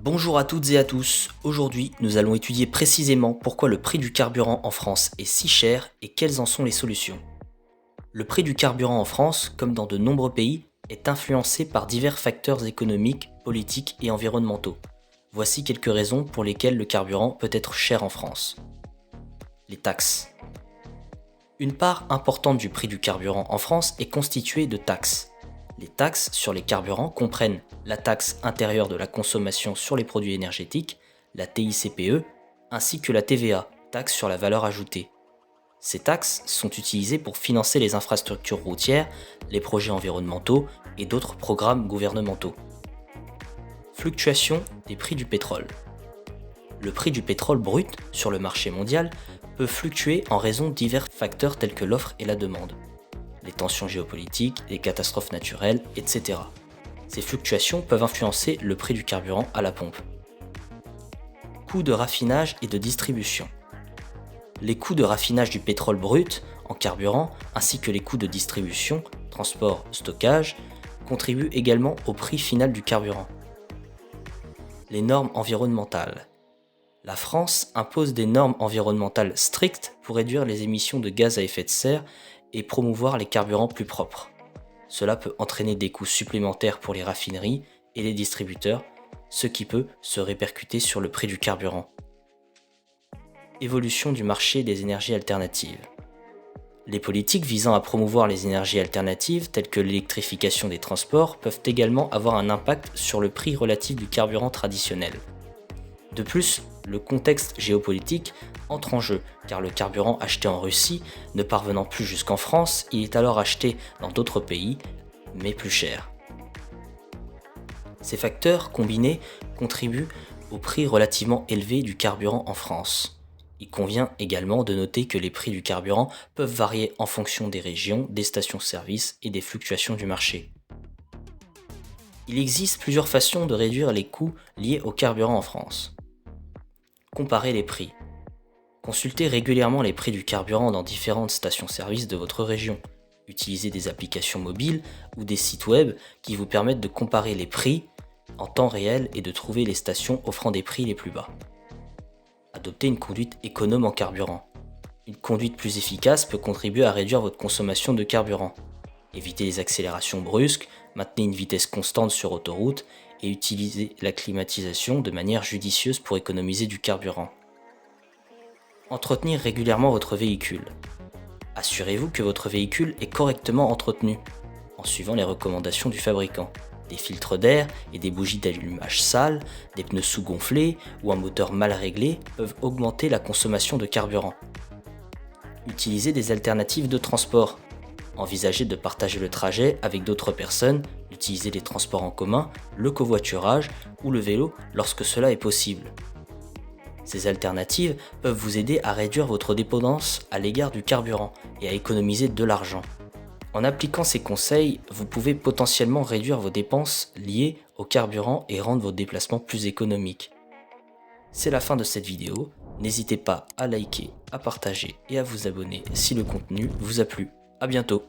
Bonjour à toutes et à tous, aujourd'hui nous allons étudier précisément pourquoi le prix du carburant en France est si cher et quelles en sont les solutions. Le prix du carburant en France, comme dans de nombreux pays, est influencé par divers facteurs économiques, politiques et environnementaux. Voici quelques raisons pour lesquelles le carburant peut être cher en France. Les taxes. Une part importante du prix du carburant en France est constituée de taxes. Les taxes sur les carburants comprennent la taxe intérieure de la consommation sur les produits énergétiques, la TICPE, ainsi que la TVA, taxe sur la valeur ajoutée. Ces taxes sont utilisées pour financer les infrastructures routières, les projets environnementaux et d'autres programmes gouvernementaux. Fluctuation des prix du pétrole. Le prix du pétrole brut sur le marché mondial peut fluctuer en raison de divers facteurs tels que l'offre et la demande, les tensions géopolitiques, les catastrophes naturelles, etc. Ces fluctuations peuvent influencer le prix du carburant à la pompe. Coûts de raffinage et de distribution. Les coûts de raffinage du pétrole brut en carburant ainsi que les coûts de distribution, transport, stockage contribuent également au prix final du carburant. Les normes environnementales. La France impose des normes environnementales strictes pour réduire les émissions de gaz à effet de serre et promouvoir les carburants plus propres. Cela peut entraîner des coûts supplémentaires pour les raffineries et les distributeurs, ce qui peut se répercuter sur le prix du carburant. Évolution du marché des énergies alternatives. Les politiques visant à promouvoir les énergies alternatives, telles que l'électrification des transports, peuvent également avoir un impact sur le prix relatif du carburant traditionnel. De plus, le contexte géopolitique entre en jeu, car le carburant acheté en Russie, ne parvenant plus jusqu'en France, il est alors acheté dans d'autres pays, mais plus cher. Ces facteurs combinés contribuent au prix relativement élevé du carburant en France. Il convient également de noter que les prix du carburant peuvent varier en fonction des régions, des stations-service et des fluctuations du marché. Il existe plusieurs façons de réduire les coûts liés au carburant en France. Comparer les prix. Consultez régulièrement les prix du carburant dans différentes stations-service de votre région. Utilisez des applications mobiles ou des sites web qui vous permettent de comparer les prix en temps réel et de trouver les stations offrant des prix les plus bas. Adoptez une conduite économe en carburant. Une conduite plus efficace peut contribuer à réduire votre consommation de carburant. Évitez les accélérations brusques, maintenez une vitesse constante sur autoroute et utilisez la climatisation de manière judicieuse pour économiser du carburant. Entretenir régulièrement votre véhicule. Assurez-vous que votre véhicule est correctement entretenu, en suivant les recommandations du fabricant. Des filtres d'air et des bougies d'allumage sales, des pneus sous-gonflés ou un moteur mal réglé peuvent augmenter la consommation de carburant. Utilisez des alternatives de transport. Envisagez de partager le trajet avec d'autres personnes, d'utiliser les transports en commun, le covoiturage ou le vélo lorsque cela est possible. Ces alternatives peuvent vous aider à réduire votre dépendance à l'égard du carburant et à économiser de l'argent. En appliquant ces conseils, vous pouvez potentiellement réduire vos dépenses liées au carburant et rendre vos déplacements plus économiques. C'est la fin de cette vidéo, n'hésitez pas à liker, à partager et à vous abonner si le contenu vous a plu. À bientôt.